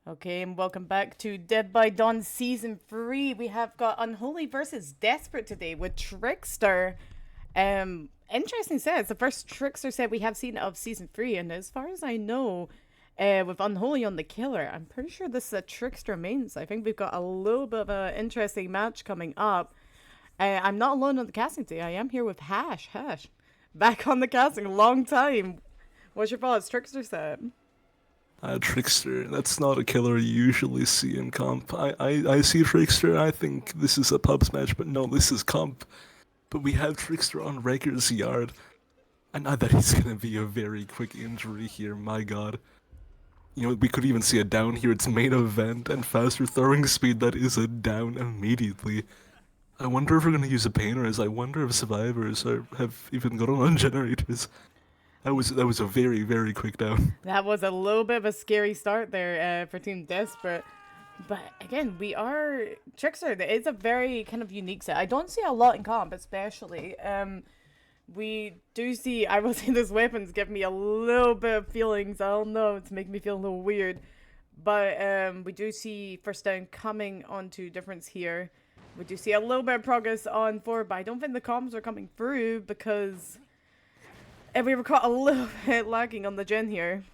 Okay, and welcome back to Dead by Dawn Season 3. We have got Unholy versus Desperate today with Trickster. Interesting set. It's the first Trickster set we have seen of Season 3, and as far as I know, with Unholy on the killer, I'm pretty sure this is a Trickster main, so I think we've got a little bit of an interesting match coming up. I'm not alone on the casting today. I am here with Hash. Hash, back on the casting, a long time. What's your thoughts, Trickster set? Trickster, that's not a killer you usually see in comp. I see Trickster, I think this is a pubs match, but no, this is comp. But we have Trickster on Rager's yard. I know that he's gonna be a very quick injury here, my god. You know, we could even see a down here, it's main event, and faster throwing speed, that is a down immediately. I wonder if we're gonna use a painters, I wonder if survivors have even gotten on generators. That was a very, very quick down. That was a little bit of a scary start there for Team Desperate. But again, we are Trickster. It is a very kind of unique set. I don't see a lot in comp, especially. We do see, I will say, this weapons give me a little bit of feelings. I don't know, it's making me feel a little weird. But we do see first down coming onto difference here. We do see a little bit of progress on forward, but I don't think the comms are coming through because we were caught a little bit lagging on the gen here.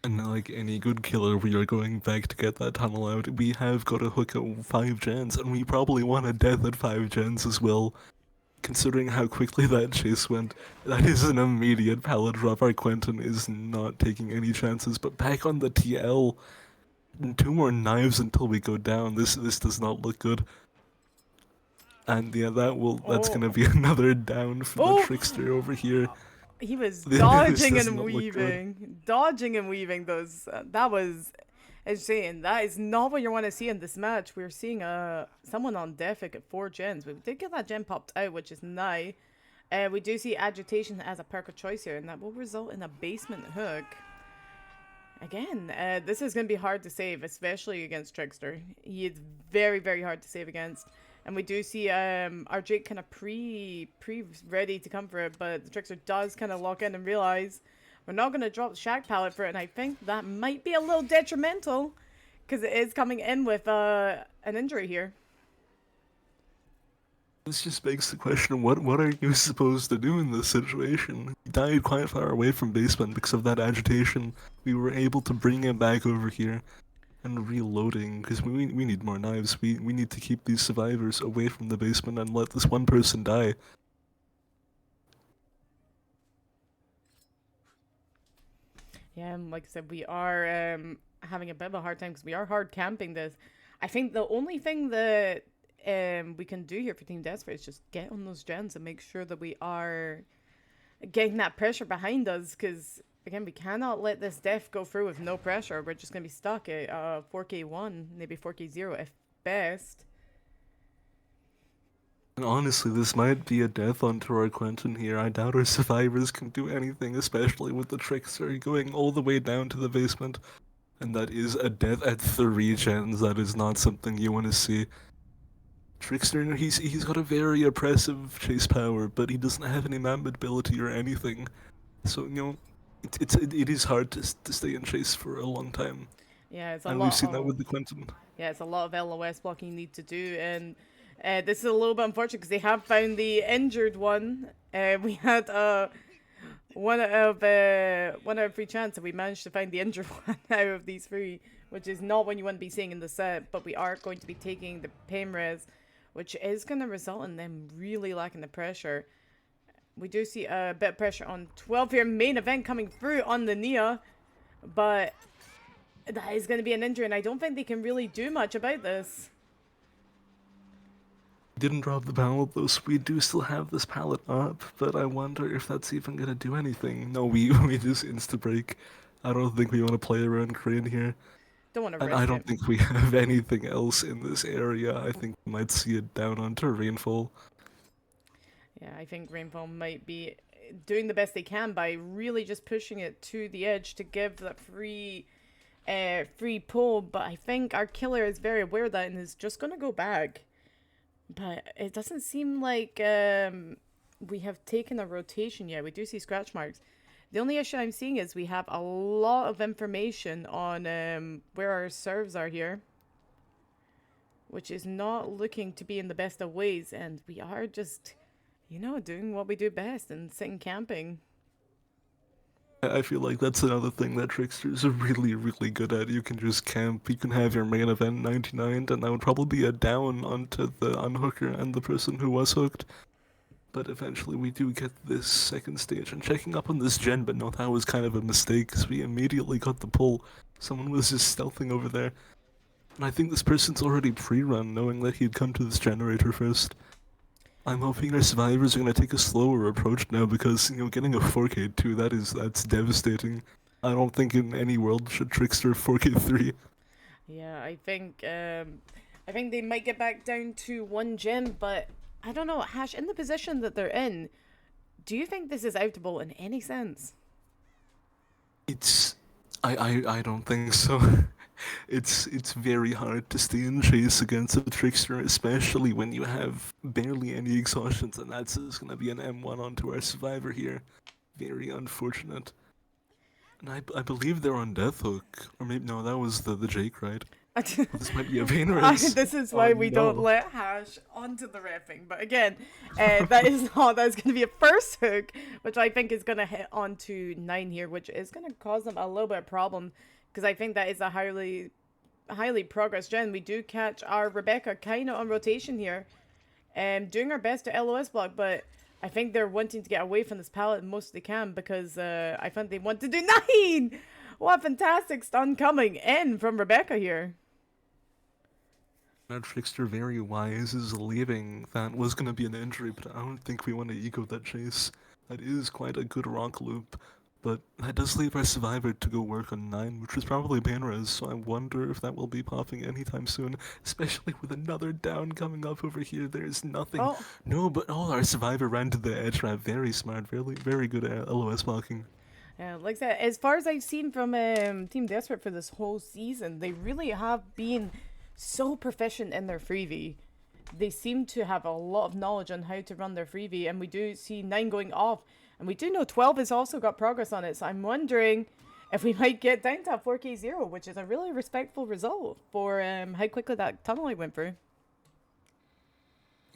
And like any good killer, we are going back to get that tunnel out. We have got a hook at 5 gens, and we probably want a death at 5 gens as well. Considering how quickly that chase went, that is an immediate pallet drop. Our Quentin is not taking any chances, but back on the TL. 2 more knives until we go down. This does not look good. And yeah, that's gonna be another down for the Trickster over here. He was This dodging does and not look good. weaving. Dodging and weaving those. That was insane. That is not what you want to see in this match. We're seeing someone on Defic at 4 gens. We did get that gen popped out, which is nice. We do see Agitation as a perk of choice here, and that will result in a basement hook. Again, this is going to be hard to save, especially against Trickster. He is very, very hard to save against. And we do see our Jake kind of pre ready to come for it, but the Trickster does kind of lock in and realize we're not going to drop the Shack pallet for it, and I think that might be a little detrimental because it is coming in with an injury here. This just begs the question, what are you supposed to do in this situation? He died quite far away from basement because of that agitation. We were able to bring him back over here and reloading, because we need more knives. We need to keep these survivors away from the basement and let this one person die. Yeah, and like I said, we are having a bit of a hard time because we are hard camping this. I think the only thing that we can do here for Team Desperate is just get on those gens and make sure that we are getting that pressure behind us, because again, we cannot let this def go through with no pressure. We're just going to be stuck at 4k1, maybe 4k0 if best. And honestly, this might be a death onto our Quentin here. I doubt our survivors can do anything, especially with the Trickster going all the way down to the basement. And that is a death at 3 gens. That is not something you want to see. Trickster, he's got a very oppressive chase power, but he doesn't have any map ability or anything. So, you know, it is hard to stay in chase for a long time. Yeah, it's a And we've lot seen that of with the Quentin. yeah, it's a lot of LOS blocking you need to do, and this is a little bit unfortunate because they have found the injured one. We had one out of 3 chance, and we managed to find the injured one out of these 3, which is not what you want to be seeing in the set. But we are going to be taking the pain res, which is going to result in them really lacking the pressure. We do see a bit of pressure on 12 here. Main event coming through on the Nia, but that is going to be an injury, and I don't think they can really do much about this. Didn't drop the pallet though, so we do still have this pallet up, but I wonder if that's even gonna do anything. No, we just insta-break. I don't think we want to play around Crane here. Don't want to And I risk don't it. think we have anything else in this area. I think we might see it down onto Rainfall. Yeah, I think Rainbow might be doing the best they can by really just pushing it to the edge to give that free pull. But I think our killer is very aware of that and is just going to go back. But it doesn't seem like we have taken a rotation yet. We do see scratch marks. The only issue I'm seeing is we have a lot of information on where our serves are here, which is not looking to be in the best of ways, and we are just, doing what we do best and sitting camping. I feel like that's another thing that Tricksters are really, really good at. You can just camp, you can have your main event 99, and that would probably be a down onto the unhooker and the person who was hooked. But eventually we do get this second stage, and checking up on this gen, but no, that was kind of a mistake, because we immediately got the pull. Someone was just stealthing over there. And I think this person's already pre-run, knowing that he'd come to this generator first. I'm hoping our survivors are gonna take a slower approach now because getting a 4K2 that's devastating. I don't think in any world should Trickster 4K3. Yeah, I think they might get back down to one gem, but I don't know, Hash, in the position that they're in, do you think this is outable in any sense? It's I don't think so. It's very hard to stay in chase against a trickster, especially when you have barely any exhaustions, and that's just gonna be an M1 onto our survivor here. Very unfortunate. And I believe they're on Death Hook. Or maybe no, that was the Jake, right? Well, this might be a vein race. This is Oh why we don't no. let Hash onto the reffing. But again, that's going to be a first hook, which I think is going to hit onto 9 here, which is going to cause them a little bit of problem because I think that is a highly progressed gen. We do catch our Rebecca kind of on rotation here, doing our best to LOS block, but I think they're wanting to get away from this pallet the most they can because I think they want to do 9! What a fantastic stun coming in from Rebecca here. Our trickster very wise is leaving. That was gonna be an injury, but I don't think we want to eco that chase. That is quite a good rock loop. But that does leave our survivor to go work on 9, which is probably Painres, so I wonder if that will be popping anytime soon, especially with another down coming up over here. There's nothing. Oh, No, but oh, our survivor ran to the edge trap. Very smart, really, very good LOS blocking. yeah, like I said, as far as I've seen from Team Desperate for this whole season, they really have been so proficient in their freebie. They seem to have a lot of knowledge on how to run their freebie, and we do see 9 going off, and we do know 12 has also got progress on it, so I'm wondering if we might get down to a 4K0, which is a really respectful result for how quickly that tunnel I went through.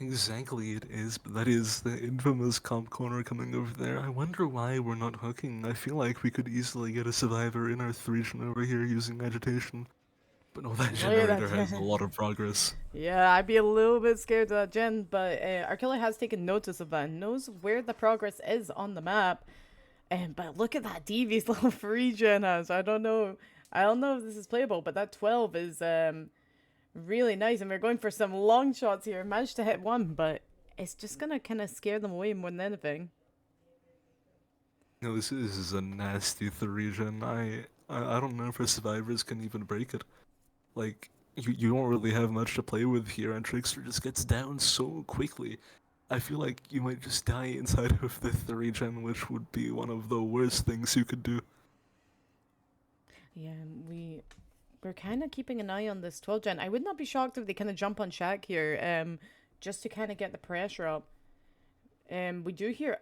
Exactly, it is, but that is the infamous comp corner coming over there. I wonder why we're not hooking. I feel like we could easily get a survivor in our 3 over here using agitation. But no, that Look at generator has a that. lot of progress. Yeah, I'd be a little bit scared of that gen, but our killer has taken notice of that and knows where the progress is on the map. But look at that devious little free gen house. I don't know. I don't know if this is playable, but that 12 is really nice, and we're going for some long shots here. Managed to hit one, but it's just gonna kind of scare them away more than anything. No, this is a nasty 3 I don't know if our survivors can even break it. Like, you don't really have much to play with here, and Trickster just gets down so quickly. I feel like you might just die inside of the 3 which would be one of the worst things you could do. Yeah, we're kind of keeping an eye on this 12 gen. I would not be shocked if they kind of jump on Shaq here, just to kind of get the pressure up. We do hear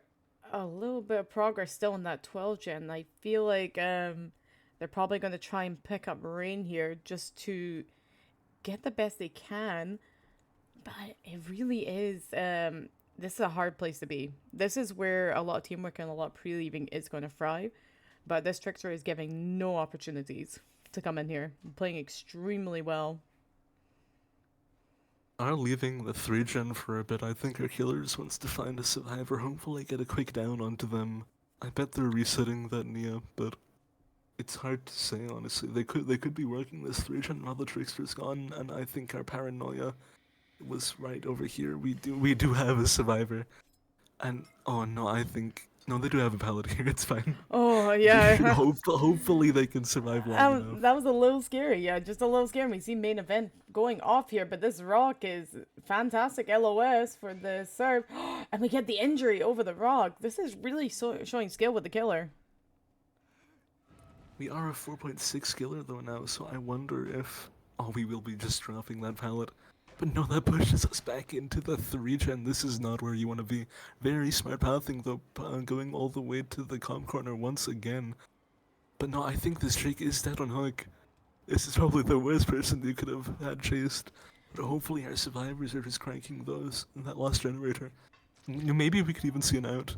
a little bit of progress still in that 12 gen. I feel like they're probably going to try and pick up Rain here just to get the best they can. But it really is. This is a hard place to be. This is where a lot of teamwork and a lot of pre-leaving is going to thrive. But this trickster is giving no opportunities to come in here, playing extremely well. Are leaving the 3 for a bit. I think our killers wants to find a survivor, hopefully get a quick down onto them. I bet they're resetting that Nia, but it's hard to say honestly. They could be working this 3 while the trickster's gone, and I think our paranoia was right over here. We do have a survivor. And oh no, I think no, they do have a pallet here. It's fine. Oh, They yeah. hopefully they can survive long enough. That was a little scary. Yeah, just a little scary. We see main event going off here, but this rock is fantastic LOS for the serve. And we get the injury over the rock. This is really showing skill with the killer. We are a 4.6 killer though now, so I wonder if we will be just dropping that pallet. But no, that pushes us back into the 3-gen. This is not where you want to be. Very smart pathing, though, going all the way to the comp corner once again. But no, I think this Drake is dead on hook. This is probably the worst person you could have had chased. But hopefully our survivors are just cranking those in that last generator. Maybe we could even see an out.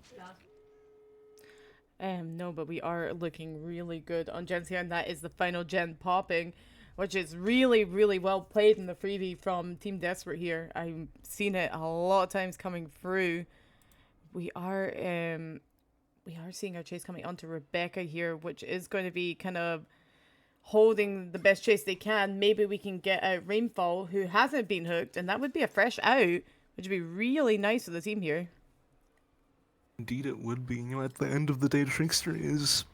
No, but we are looking really good on gens here, and that is the final gen popping, which is really, really well played in the freebie from Team Desperate here. I've seen it a lot of times coming through. We are seeing our chase coming onto Rebecca here, which is going to be kind of holding the best chase they can. Maybe we can get out Rainfall, who hasn't been hooked, and that would be a fresh out, which would be really nice for the team here. Indeed, it would be. At the end of the day, Trickster is,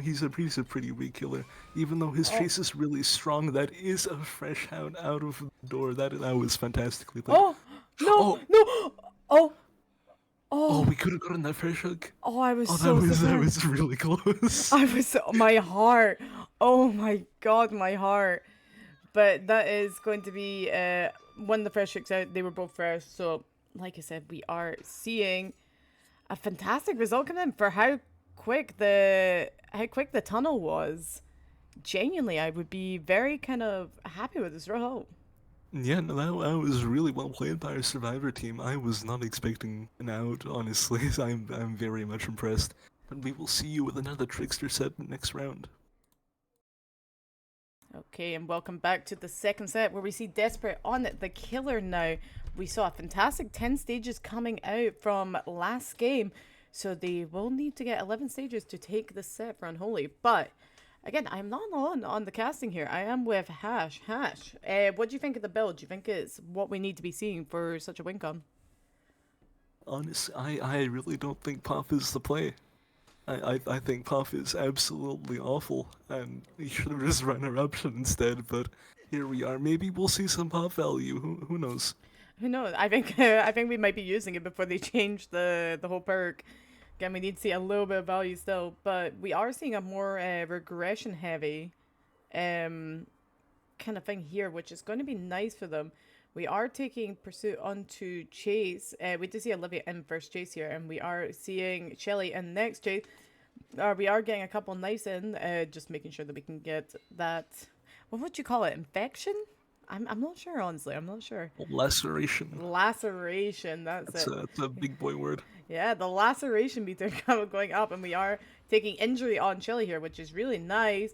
he's a pretty weak killer. Even though his chase is really strong, that is a fresh out of the door. That was fantastically played. Oh no, no! Oh, we could have gotten that fresh hook. Oh, I was that was really close. My heart. Oh my god, my heart. But that is going to be when the fresh hooks out. They were both fresh, so like I said, we are seeing a fantastic result coming in for how quick the tunnel was. Genuinely, I would be very kind of happy with this result. Yeah, no, that was really well played by our survivor team. I was not expecting an out, honestly. I'm very much impressed. And we will see you with another Trickster set next round. Okay, and welcome back to the second set where we see Desperate on the killer now. We saw a fantastic 10 stages coming out from last game, so they will need to get 11 stages to take the set for Unholy. But again, I'm not alone on the casting here. I am with Hash. Hash, what do you think of the build? Do you think it's what we need to be seeing for such a win con? Honestly, I really don't think Pop is the play. I think Puff is absolutely awful, and he should have just run Eruption instead, but here we are. Maybe we'll see some Puff value, who knows? Who knows? I think I think we might be using it before they change the whole perk. Again, we need to see a little bit of value still, but we are seeing a more regression heavy kind of thing here, which is going to be nice for them. We are taking Pursuit onto Chase. We did see Olivia in first chase here, and we are seeing Shelly in next chase. We are getting a couple knives in, just making sure that we can get that. What would you call it? Infection? I'm not sure, honestly. I'm not sure. Laceration. Laceration. That's it. That's a big boy word. Yeah, the laceration meter going up, and we are taking injury on Shelly here, which is really nice.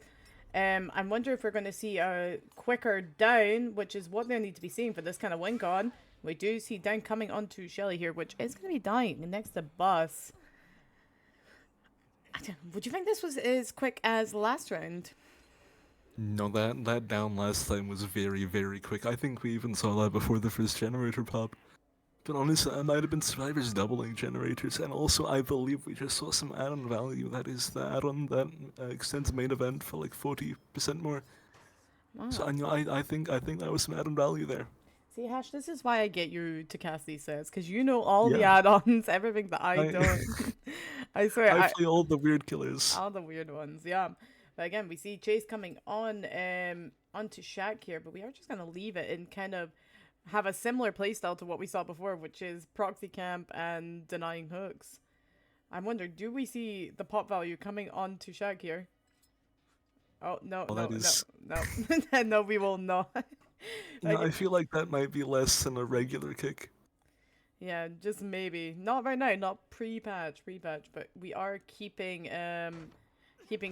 I'm wondering if we're going to see a quicker down, which is what they need to be seeing for this kind of win con. We do see down coming onto Shelly here, which is going to be dying next to Bus. Would you think this was as quick as last round? No, that down last time was very quick. I think we even saw that before the first generator popped. But honestly, it might have been survivors doubling generators, and also I believe we just saw some add-on value. That is the add-on that extends main event for like 40% more. Wow. So I think that was some add-on value there. See, Hash, this is why I get you to cast these sets, because you know all the add-ons, everything that I don't. I swear. I play all the weird killers. All the weird ones, yeah. But again, we see Chase coming on onto Shaq here, but we are just going to leave it and kind of have a similar playstyle to what we saw before, which is proxy camp and denying hooks. I'm wondering, do we see the pop value coming on to Shaq here? Oh, no, no, no, we will not. No, I feel like that might be less than a regular kick. Yeah, just maybe. Not right now, not pre-patch, but we are keeping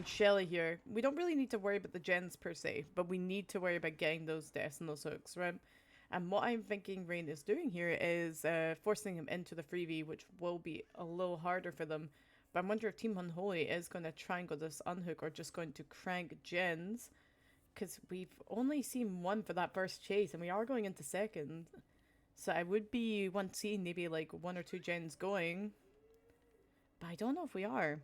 Shelly here. We don't really need to worry about the gens per se, but we need to worry about getting those deaths and those hooks, right? And what I'm thinking Rain is doing here is forcing him into the freebie, which will be a little harder for them. But I'm wondering if Team Unholy is going to triangle this unhook or just going to crank gens. Because we've only seen one for that first chase, and we are going into second. So I would be want to see maybe like 1 or 2 gens going. But I don't know if we are.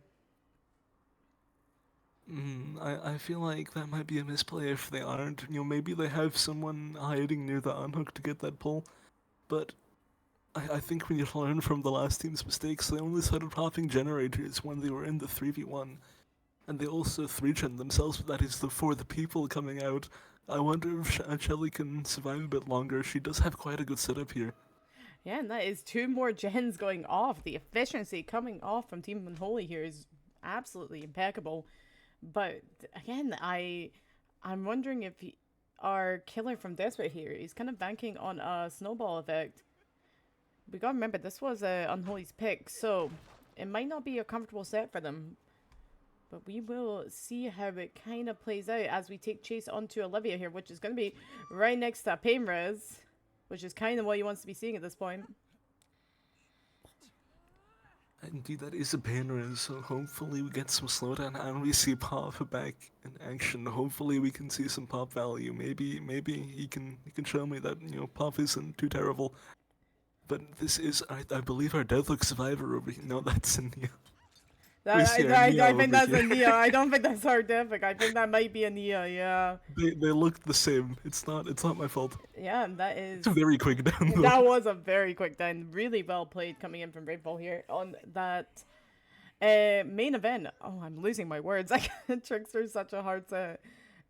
I feel like that might be a misplay if they aren't. Maybe they have someone hiding near the unhook to get that pull. But I think we need to learn from the last team's mistakes. They only started popping generators when they were in the 3v1. And they also 3-gen themselves, but that is the For the People coming out. I wonder if Shelly can survive a bit longer. She does have quite a good setup here. Yeah, and that is two more gens going off. The efficiency coming off from Team Unholy here is absolutely impeccable. But again, I'm wondering if our killer from Desperate here is kind of banking on a snowball effect. We gotta remember this was Unholy's pick, so it might not be a comfortable set for them. But we will see how it kind of plays out as we take chase onto Olivia here, which is going to be right next to Painrez, which is kind of what he wants to be seeing at this point. Indeed, that is a banner, so hopefully we get some slowdown and we see Pop back in action. Hopefully we can see some Pop value. Maybe he can show me that Pop isn't too terrible. But this is, I believe, our Deadlock Survivor over here. No, that's Nia. We see our Nia I think over that's a here. Nia. I don't think that's horrific. I think that might be a Nia, yeah. They look the same. It's not my fault. Yeah, that is... It's a very quick down though. That was a very quick down. Really well played coming in from Braveball here on that main event. Oh, I'm losing my words. Trickster's such a hard set.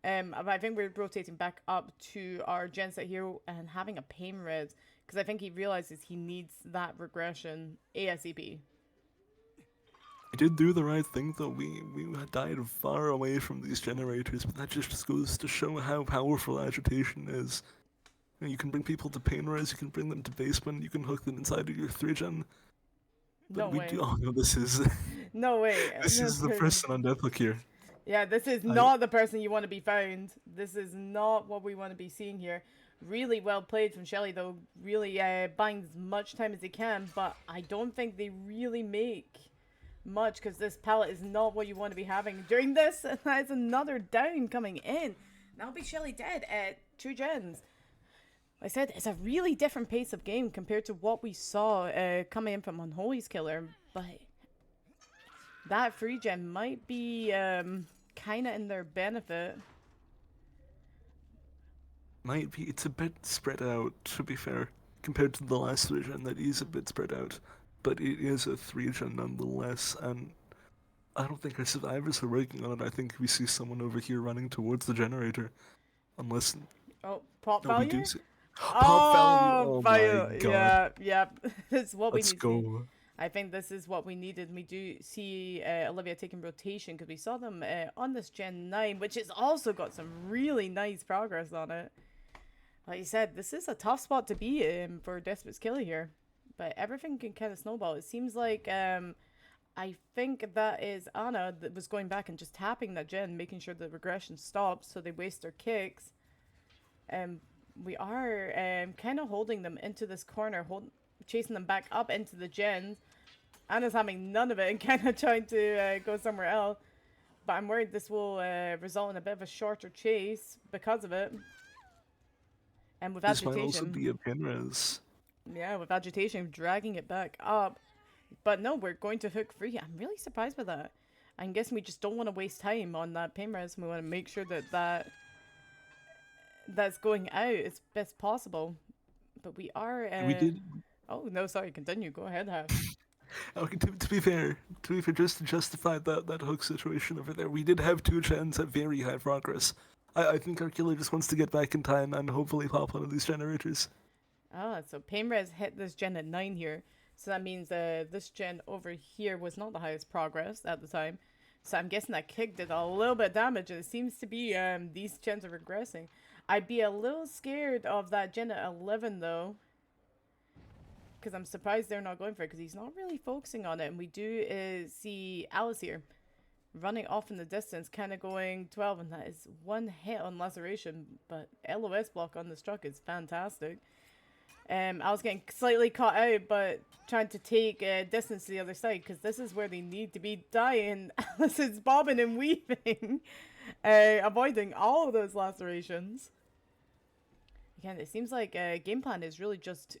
But I think we're rotating back up to our gen set here and having a pain red because I think he realizes he needs that regression ASAP. We did do the right thing though. We died far away from these generators, but that just goes to show how powerful agitation is. You can bring people to pain res, you can bring them to basement, you can hook them inside of your 3-gen. But No we way. do. Oh no, this is No way. this is the person on Deathlock here. Yeah, this is not the person you want to be found. This is not what we want to be seeing here. Really well played from Shelly, though. Really buying as much time as they can, but I don't think they really make much because this palette is not what you want to be having during this. And that's another down coming in. Now be Shelly dead at 2 gens. Like I said, it's a really different pace of game compared to what we saw coming in from Unholy's killer, but that free gen might be kind of in their benefit. Might be. It's a bit spread out, to be fair, compared to the last 3-gen. That is a bit spread out, but it is a 3-gen nonetheless, and I don't think our survivors are working on it. I think we see someone over here running towards the generator, unless Oh, pop no, we value? do see. Pop value! Oh my god! Yeah, yeah. That's what Let's we need to see. go. I think this is what we needed. We do see Olivia taking rotation because we saw them on this Gen 9, which has also got some really nice progress on it. Like you said, this is a tough spot to be in for Desperate's Killer here. But everything can kind of snowball. It seems like I think that is Anna that was going back and just tapping that gen, making sure the regression stops so they waste their kicks. We are kind of holding them into this corner, chasing them back up into the gens. Anna's having none of it and kind of trying to go somewhere else. But I'm worried this will result in a bit of a shorter chase because of it. And with This might agitation. also be a pinres. Yeah, with agitation dragging it back up. But no, we're going to hook free. I'm really surprised by that. I'm guessing we just don't want to waste time on that pain res. We want to make sure that that's going out as best possible. But we are... We did. Oh, no, sorry, continue. Go ahead, Half. Okay, to be fair, just to justify that hook situation over there, we did have 2 gens at very high progress. I think our killer just wants to get back in time and hopefully pop one of these generators. Ah, so pain res hit this gen at 9 here. So that means this gen over here was not the highest progress at the time. So I'm guessing that kick did a little bit of damage. And it seems to be these gens are regressing. I'd be a little scared of that gen at 11 though. Because I'm surprised they're not going for it. Because he's not really focusing on it. And we do see Alice here running off in the distance. Kind of going 12. And that is 1 hit on laceration. But LOS block on this truck is fantastic. I was getting slightly caught out, but trying to take distance to the other side because this is where they need to be dying. Alice is bobbing and weaving, avoiding all of those lacerations. Again, it seems like game plan is really just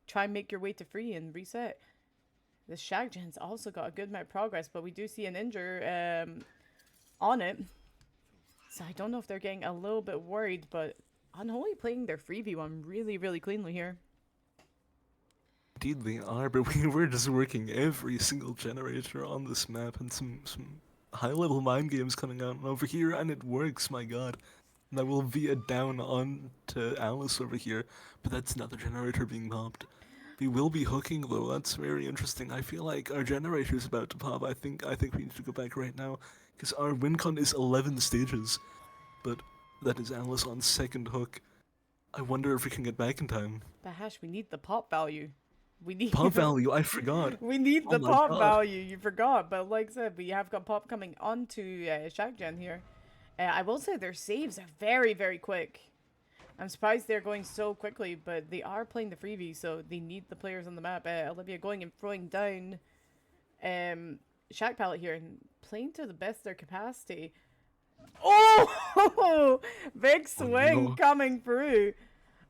try and make your way to free and reset. This Shag Gen's also got a good amount of progress, but we do see an injure on it. So I don't know if they're getting a little bit worried, but Unholy playing their freebie one really, really cleanly here. Indeed they are, but we were just working every single generator on this map, and some high-level mind games coming out over here, and it works, my god. And I will via down on to Alice over here, but that's another generator being popped. We will be hooking though, that's very interesting. I feel like our generator is about to pop. I think we need to go back right now, because our win con is 11 stages, but that is Alice on second hook. I wonder if we can get back in time. But Hash, we need the pop value. We need Pop value, I forgot. we need Oh the my pop god. value. You forgot, but like I said, we have got pop coming onto Shaq Gen here. I will say their saves are very, very quick. I'm surprised they're going so quickly, but they are playing the freebie, so they need the players on the map. Olivia going and throwing down Shack Pallet here and playing to the best of their capacity. Oh! Big swing no. coming through.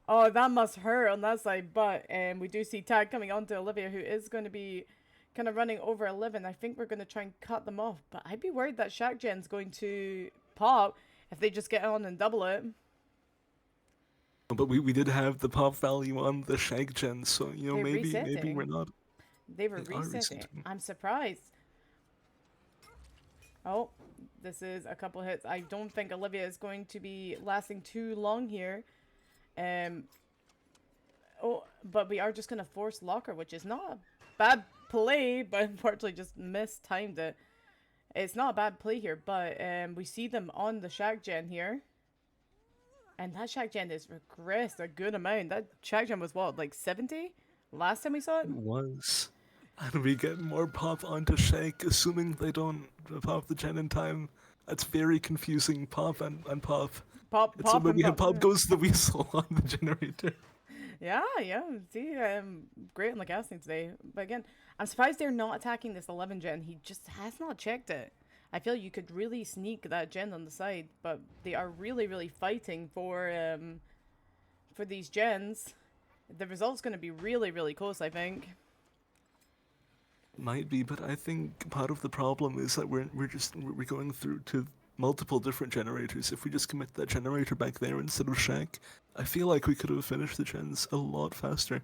Oh, that must hurt on that side, but we do see tag coming onto Olivia, who is going to be kind of running over 11. I think we're going to try and cut them off, but I'd be worried that Shack Gen's going to pop if they just get on and double it. But we did have the pop value on the Shag Gen, so you know They're maybe resetting. we're not. They were They are resetting. resetting. I'm surprised. Oh, this is a couple hits. I don't think Olivia is going to be lasting too long here. Oh, but we are just going to force locker, which is not a bad play, but unfortunately just mistimed it. It's not a bad play here, but we see them on the Shag Gen here. And that Shag Gen is regressed a good amount. That Shag Gen was what, like 70? Last time we saw it? It was. And we get more pop onto Shake, assuming they don't pop the gen in time. That's very confusing. Pop and pop. Pop, It's pop, and maybe pop. pop goes the weasel on the generator. Yeah, yeah. See, great on the casting today. But again, I'm surprised they're not attacking this 11 gen. He just has not checked it. I feel you could really sneak that gen on the side, but they are really, really fighting for these gens. The result's going to be really, really close, I think. Might be, but I think part of the problem is that we're going through to multiple different generators. If we just commit that generator back there instead of Shaq, I feel like we could have finished the gens a lot faster.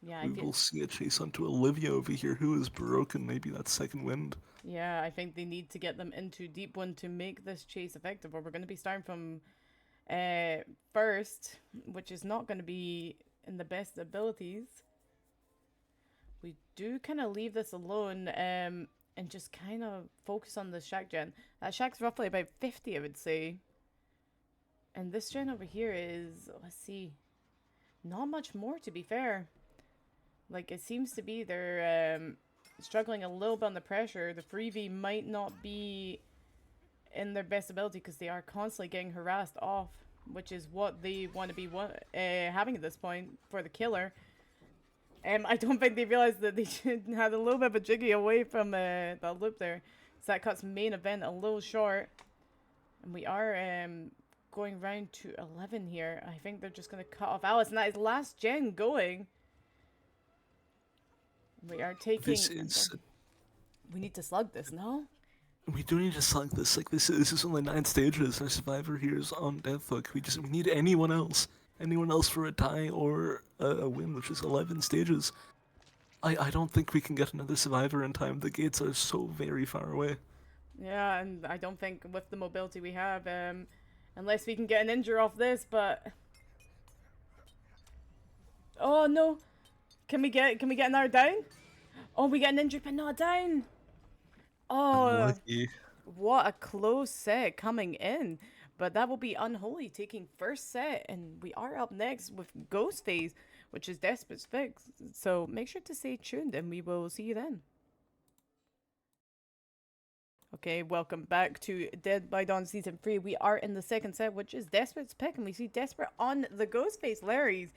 Yeah, We will see a chase onto Olivia over here, who is broken. Maybe that's second wind. Yeah, I think they need to get them into deep one to make this chase effective, or we're going to be starting from first, which is not going to be in the best abilities. We do kind of leave this alone and just kind of focus on the Shack gen. That Shack's roughly about 50, I would say. And this gen over here is, let's see, not much more, to be fair. Like, it seems to be they're struggling a little bit on the pressure. The freebie might not be in their best ability because they are constantly getting harassed off, which is what they want to be having at this point for the killer. I don't think they realized that they should have a little bit of a jiggy away from the loop there. So that cuts main event a little short. And we are going round to 11 here. I think they're just going to cut off Alice. And that is last gen going. We are taking... This is... We need to slug this, no? We do need to slug this. Like, this is only 9 stages. Our survivor here is on death hook. We need anyone else. Anyone else for a tie or a win, which is 11 stages. I don't think we can get another survivor in time. The gates are so very far away. Yeah, and I don't think with the mobility we have, unless we can get an injure off this, but... Oh, no. Can we get another down? Oh, we get an injured, but not down. Oh, Unlucky. what a close set coming in. But that will be Unholy taking first set, and we are up next with Ghostface, which is Desperate's Fix. So make sure to stay tuned, and we will see you then. Okay, welcome back to Dead by Dawn Season 3. We are in the second set, which is Desperate's pick, and we see Desperate on the Ghostface Larry's.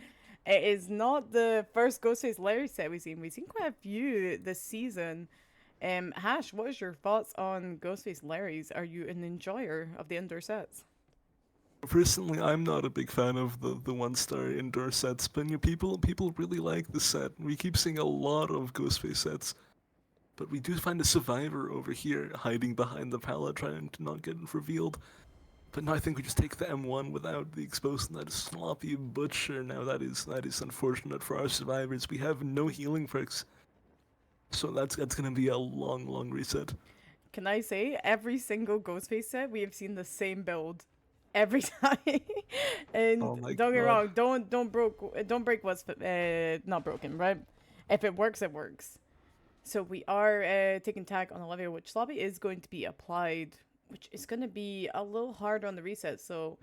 It is not the first Ghostface Larry set we've seen. We've seen quite a few this season. Hash, what is your thoughts on Ghostface Larry's? Are you an enjoyer of the indoor sets? Personally, I'm not a big fan of the one-star indoor sets, but you know, people really like the set. We keep seeing a lot of Ghostface sets, but we do find a survivor over here hiding behind the pallet, trying to not get revealed. But now I think we just take the M1 without the exposing that sloppy butcher. Now that is unfortunate for our survivors. We have no healing perks, so that's gonna be a long reset. can I say, every single Ghostface set, we have seen the same build every time. And Oh my don't get me god. wrong, don't break what's not broken, right? If it works, it works. So we are taking tag on Olivia, which Sloppy is going to be applied, which is going to be a little hard on the reset. So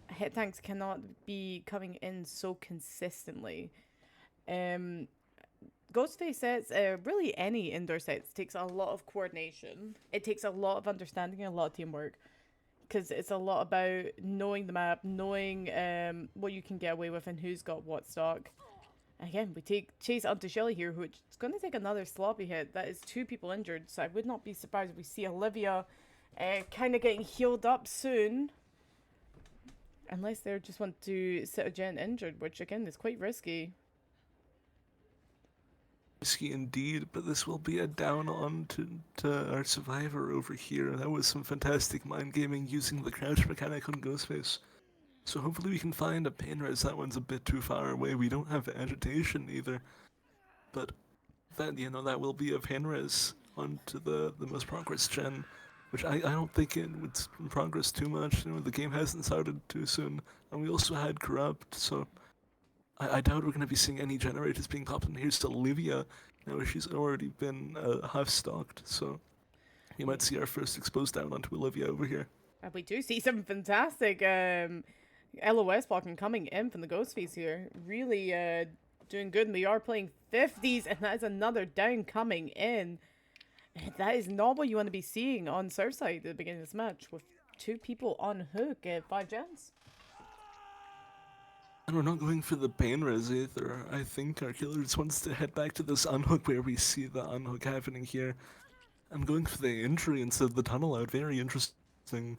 hit tanks cannot be coming in so consistently. Um, Ghostface sets, really any indoor sets, takes a lot of coordination. It takes a lot of understanding and a lot of teamwork because it's a lot about knowing the map, knowing what you can get away with and who's got what stock. Again, we take chase onto Shelly here, which is going to take another sloppy hit. That is two people injured, so I would not be surprised if we see Olivia kind of getting healed up soon. Unless they just want to sit a gen injured, which again is quite risky. Risky indeed, but this will be a down on to our survivor over here. That was some fantastic mind gaming using the crouch mechanic on Ghostface. So hopefully we can find a pain res. That one's a bit too far away. We don't have agitation either. But that, that will be a pain res onto the most progress gen. Which I don't think it would progress too much. The game hasn't started too soon. And we also had Corrupt, so I doubt we're going to be seeing any generators being popped in. Here's to Olivia. She's already been half stocked, so you might see our first exposed down onto Olivia over here. And we do see some fantastic LOS blocking coming in from the Ghostface here. Really doing good. And we are playing 50s, and that is another down coming in. That is not what you want to be seeing on Surfside at the beginning of this match, with two people on hook at 5 gens. And we're not going for the pain res either. I think our killer just wants to head back to this unhook where we see the unhook happening here. I'm going for the injury instead of the tunnel out. Very interesting.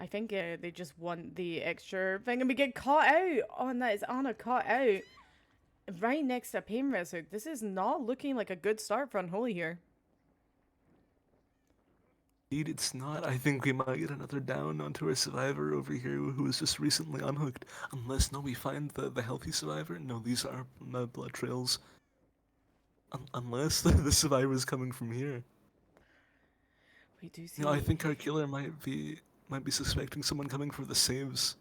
I think they just want the extra thing, and we get caught out. Oh, and that is Anna caught out right next to pain res hook. This is not looking like a good start for Unholy here. Indeed, it's not. I think we might get another down onto our survivor over here who was just recently unhooked. Unless, no, we find the healthy survivor. No, these are blood trails. Unless the survivor is coming from here. We do see. I think our killer might be suspecting someone coming for the saves.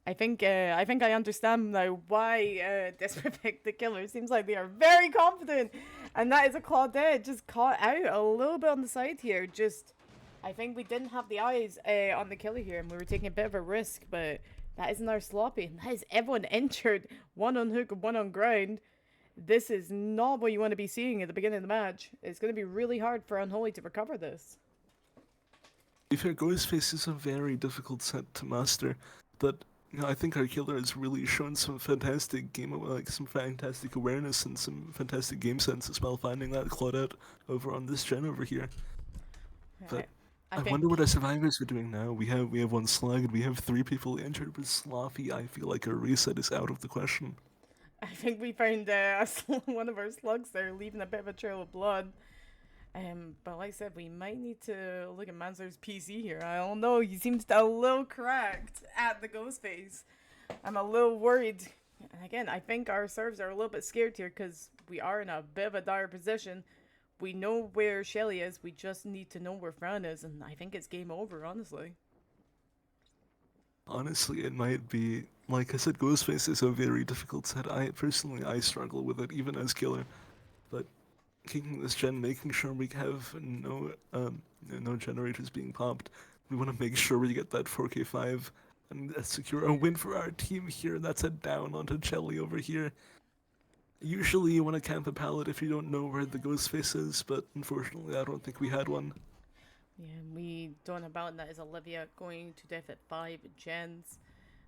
I think I understand now why Desperate picked the killer. Seems like they are very confident, and that is a Claudette just caught out a little bit on the side here. I think we didn't have the eyes on the killer here, and we were taking a bit of a risk, but that isn't our sloppy, and that is everyone injured. One on hook and one on ground. This is not what you want to be seeing at the beginning of the match. It's going to be really hard for Unholy to recover this. To be fair, Ghostface is a very difficult set to master, but I think our killer has really shown some fantastic some fantastic awareness and some fantastic game sense as well, finding that Claudette over on this gen over here. But I wonder what our survivors are doing now. We have one slugged, we have 3 people injured with Sloppy. I feel like a reset is out of the question. I think we found one of our slugs there, leaving a bit of a trail of blood. But like I said, we might need to look at Manzar's PC here. I don't know, he seems a little cracked at the Ghostface. I'm a little worried. And again, I think our serves are a little bit scared here because we are in a bit of a dire position. We know where Shelly is, we just need to know where Fran is, and I think it's game over, honestly. Honestly, it might be. Like I said, Ghostface is a very difficult set. I struggle with it, even as killer. But kicking this gen, making sure we have no generators being popped. We want to make sure we get that 4k5 and secure a win for our team here. That's a down onto Shelly over here. Usually you want to camp a pallet if you don't know where the Ghostface is, but unfortunately I don't think we had one. Yeah, we don't know about that. Is Olivia going to death at 5 gens?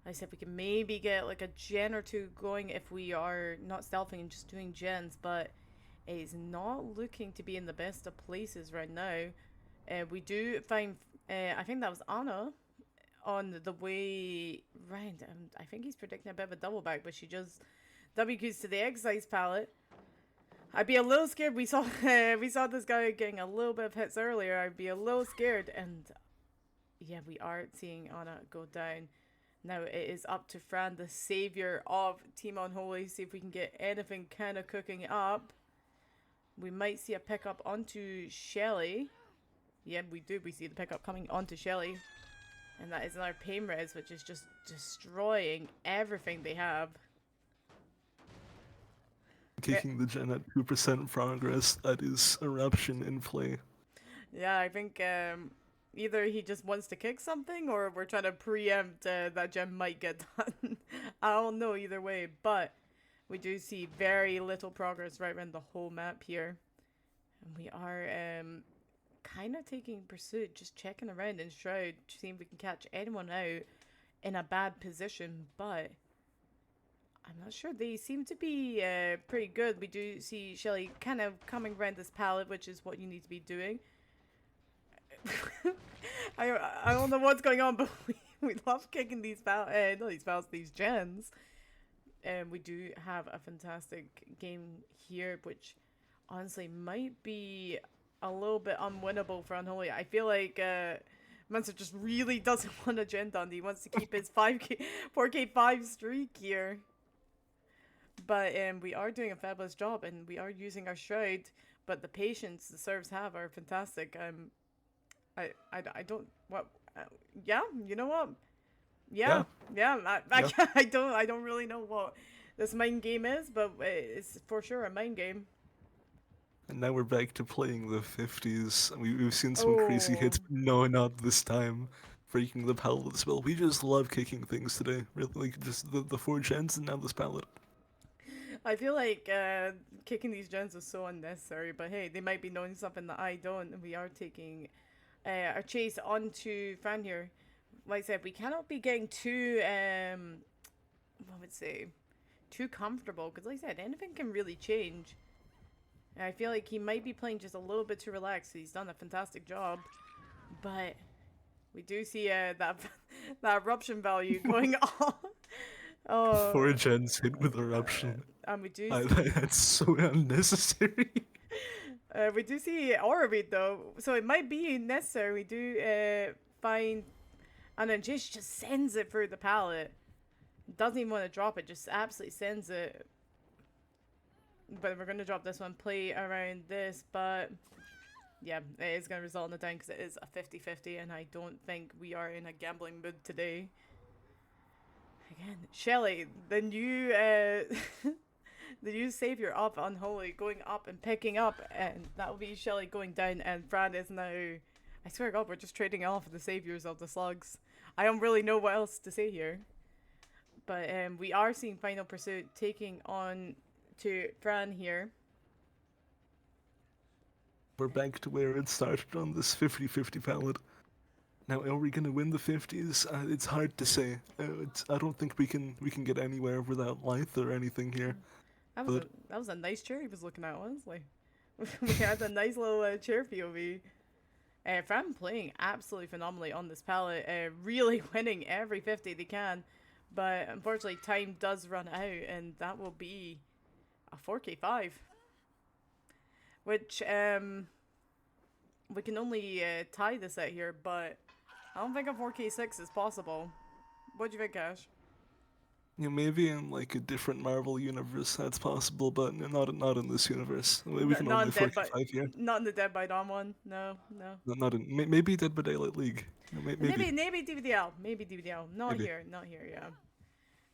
I said we can maybe get like a gen or 2 going if we are not stealthing and just doing gens, but it is not looking to be in the best of places right now. We do find, I think that was Anna on the way round. I think he's predicting a bit of a double back, but she just WQs to the exercise pallet. I'd be a little scared. We saw this guy getting a little bit of hits earlier. I'd be a little scared, and yeah, we are seeing Anna go down. Now it is up to Fran, the savior of Team Unholy. See if we can get anything kind of cooking up. We might see a pickup onto Shelly. Yeah, we do. We see the pickup coming onto Shelly. And that is another pain res, which is just destroying everything they have. Kicking the gen at 2% progress, that is eruption in play. Yeah, I think either he just wants to kick something or we're trying to preempt that gem might get done. I don't know either way, but we do see very little progress right around the whole map here. And we are kind of taking pursuit, just checking around in Shroud, seeing if we can catch anyone out in a bad position, but I'm not sure. They seem to be pretty good. We do see Shelly kind of coming around this pallet, which is what you need to be doing. I don't know what's going on, but we love kicking these these gens. And we do have a fantastic game here, which honestly might be a little bit unwinnable for Unholy. I feel like Munster just really doesn't want a gen done. He wants to keep his 4K5 streak here. But we are doing a fabulous job, and we are using our Shroud. But the patience the serves have are fantastic. I don't what. Yeah, you know what? Yeah. Yeah. I don't really know what this mind game is, but it's for sure a mind game. And now we're back to playing the 50s. We've seen some crazy Oh. hits, but no, not this time. Breaking the pallet as well. We just love kicking things today. Really, like just the 4 gens and now this pallet. I feel like kicking these gens is so unnecessary, but hey, they might be knowing something that I don't, and we are taking our chase onto Fran here. Like I said, we cannot be getting too, what would say, too comfortable, because like I said, anything can really change. And I feel like he might be playing just a little bit too relaxed. He's done a fantastic job, but we do see that that eruption value going on. Oh, 4 gens hit with eruption. and we do That's so unnecessary. we do see aura bead though, so it might be necessary. We do find, and then just sends it through the pallet. Doesn't even want to drop it, just absolutely sends it. But we're gonna drop this one, play around this, but yeah, it is gonna result in a down because it is a 50-50, and I don't think we are in a gambling mood today. Again, Shelly, the new the new savior of Unholy, going up and picking up, and that will be Shelly going down, and Fran is now. I swear to God, we're just trading off the saviors of the slugs. I don't really know what else to say here, but we are seeing Final Pursuit taking on to Fran here. We're back to where it started on this 50-50 pallet. Now, are we gonna win the 50s? It's hard to say. I don't think we can get anywhere without Lyth or anything here. That was a nice chair he was looking at, honestly. We had a nice little chair POV. Fran playing absolutely phenomenally on this palette, really winning every 50 they can, but unfortunately time does run out, and that will be a 4K5, which we can only tie this out here, but I don't think a 4K6 is possible. What do you think, Cash? You know, maybe in like a different Marvel universe that's possible, but not in this universe. We can Not only in Dead by 45 here. Not in the Dead by Dawn one. No, no. Not in maybe Dead by Daylight League. Maybe DVDL. Maybe DVDL. Not Maybe. here. Not here. Yeah.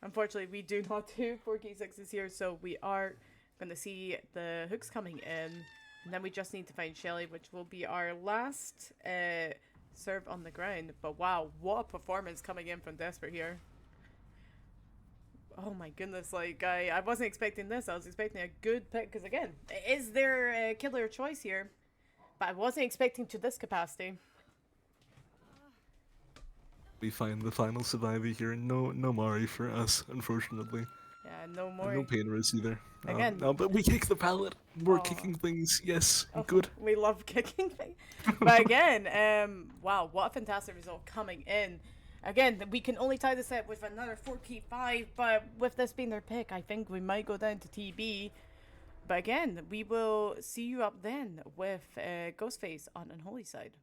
Unfortunately, we do not do 4K6s here, so we are gonna see the hooks coming in, and then we just need to find Shelly, which will be our last serve on the ground. But wow, what a performance coming in from Desperate here. Oh my goodness, like I wasn't expecting this. I was expecting a good pick, because again, it is their killer choice here, but I wasn't expecting to this capacity. We find the final survivor here. No Mari for us, unfortunately. Yeah, no And more. no Painers either. Again. No, but we kick the pallet. We're kicking things. Yes, good. We love kicking things. But again, wow, what a fantastic result coming in. Again, we can only tie this up with another 4K5, but with this being their pick, I think we might go down to TB. But again, we will see you up then with Ghostface on Unholy side.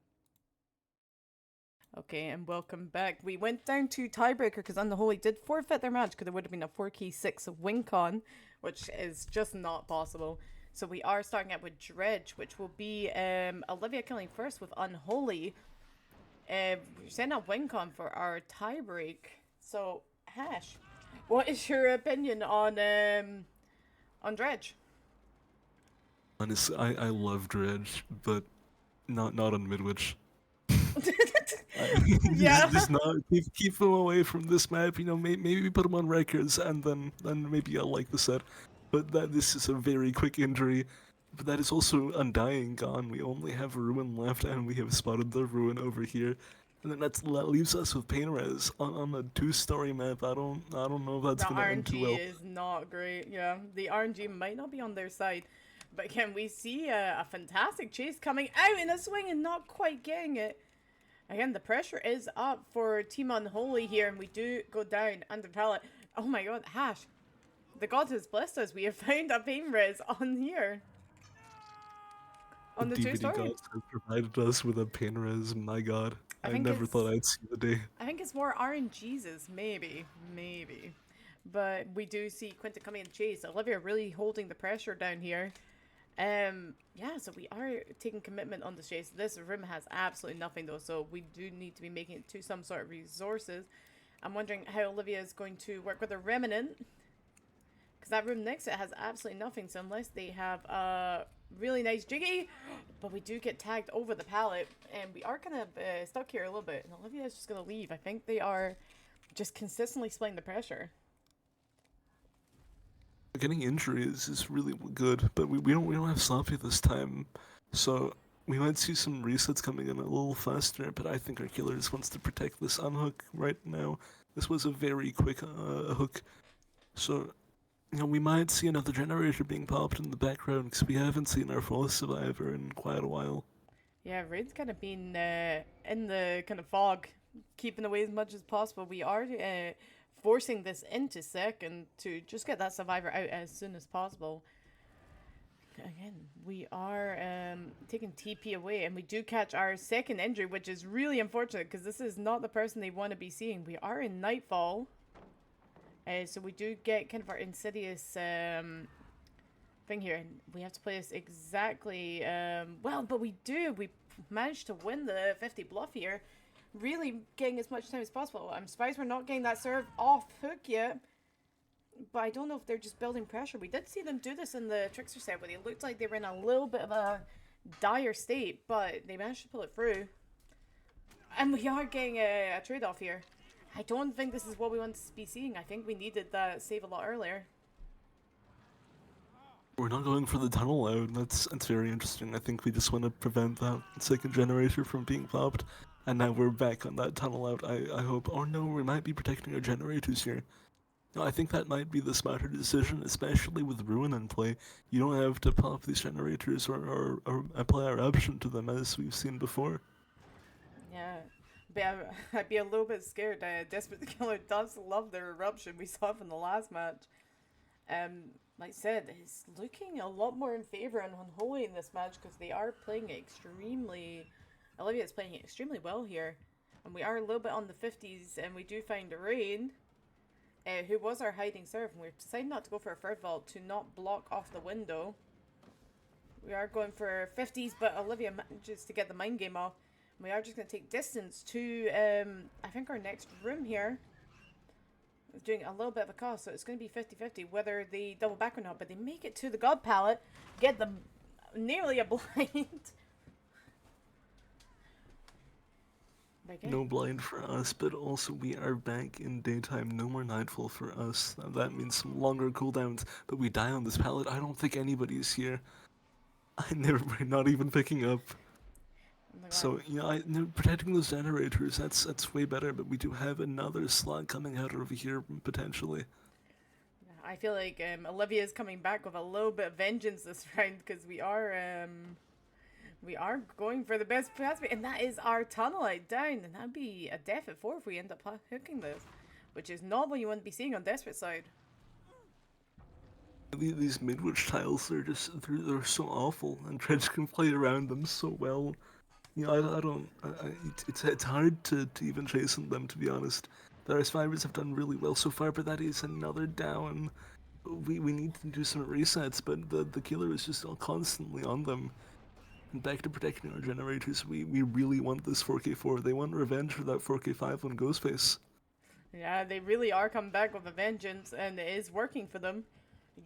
Okay, and welcome back. We went down to tiebreaker because Unholy did forfeit their match because there would have been a 4K6 win con, which is just not possible. So we are starting out with Dredge, which will be Olivia killing first with Unholy. We're setting up Wincon for our tiebreak. So, Hash, what is your opinion on Dredge? Honestly, I love Dredge, but not on Midwich. Yeah. Just not keep him away from this map. You know, maybe put him on records, and then maybe I'll like the set. But that this is a very quick injury. But that is also Undying gone. We only have Ruin left, and we have spotted the Ruin over here. And then that leaves us with Painres on a two-story map. I don't know if that's The gonna end too RNG well. is not great. Yeah, the RNG might not be on their side. But can we see a fantastic chase coming out in a swing and not quite getting it? Again, the pressure is up for Team Unholy here, and we do go down under pallet. Oh my god, Hash. The god has blessed us. We have found a pain res on here. The On the two DVD story. gods have provided us with a Painres. My God, I I think never thought it's I'd see the day. I think it's more RNGesus, maybe. Maybe. But we do see Quinta coming in chase. Olivia really holding the pressure down here. Yeah, so we are taking commitment on the chase. This room has absolutely nothing though, so we do need to be making it to some sort of resources. I'm wondering how Olivia is going to work with a remnant. Because that room next to it has absolutely nothing, so unless they have a really nice jiggy, but we do get tagged over the pallet, and we are kind of stuck here a little bit, and Olivia is just going to leave. I think they are just consistently splitting the pressure. Getting injuries is really good, but we don't have Sloppy this time, so we might see some resets coming in a little faster. But I think our killer just wants to protect this unhook right now. This was a very quick hook, so we might see another generator being popped in the background because we haven't seen our full survivor in quite a while. Yeah, Raid's kind of been in the kind of fog, keeping away as much as possible. We are forcing this into second to just get that survivor out as soon as possible. Again, we are taking TP away, and we do catch our second injury, which is really unfortunate because this is not the person they want to be seeing. We are in Nightfall, so we do get kind of our insidious thing here, and we have to play this exactly well, but we do. We managed to win the 50 bluff here, really getting as much time as possible. I'm surprised we're not getting that serve off hook yet. But I don't know if they're just building pressure. We did see them do this in the Trickster set, where they looked like they were in a little bit of a dire state, but they managed to pull it through. And we are getting a trade-off here. I don't think this is what we want to be seeing. I think we needed that save a lot earlier. We're not going for the tunnel out. That's very interesting. I think we just want to prevent that second generator from being popped. And now we're back on that tunnel out. I hope. Or no, we might be protecting our generators here. No, I think that might be the smarter decision, especially with Ruin in play. You don't have to pop these generators or apply our option to them as we've seen before. Yeah. But I'd be a little bit scared. Desperate Killer does love their eruption. We saw it from the last match. Like I said, it's looking a lot more in favor on Unholy in this match because they are playing extremely. Olivia's playing extremely well here, and we are a little bit on the 50s, and we do find Rain, who was our hiding serve, and we're deciding not to go for a third vault to not block off the window. We are going for 50s, but Olivia manages to get the mind game off. We are just going to take distance to, I think, our next room here. It's doing a little bit of a cost, so it's going to be 50-50 whether they double back or not. But they make it to the god palette, get them nearly a blind. No blind for us, but also we are back in daytime. No more nightfall for us. That means some longer cooldowns, but we die on this pallet. I don't think anybody's here. I never, not even picking up. So protecting those generators, that's way better. But we do have another slot coming out over here potentially. I feel like Olivia is coming back with a little bit of vengeance this round because we are going for the best pathway, and that is our tunnel out down, and that'd be a death at 4 if we end up hooking this, which is not what you want to be seeing on Desperate side. These Midwich tiles, they're so awful, and Dredge can play around them so well. I don't. It's hard to even chase them, to be honest. Our survivors have done really well so far, but that is another down. we need to do some resets, but the killer is just constantly on them. And back to protecting our generators, we really want this 4K4. They want revenge for that 4K5 on Ghostface. Yeah, they really are coming back with a vengeance, and it is working for them.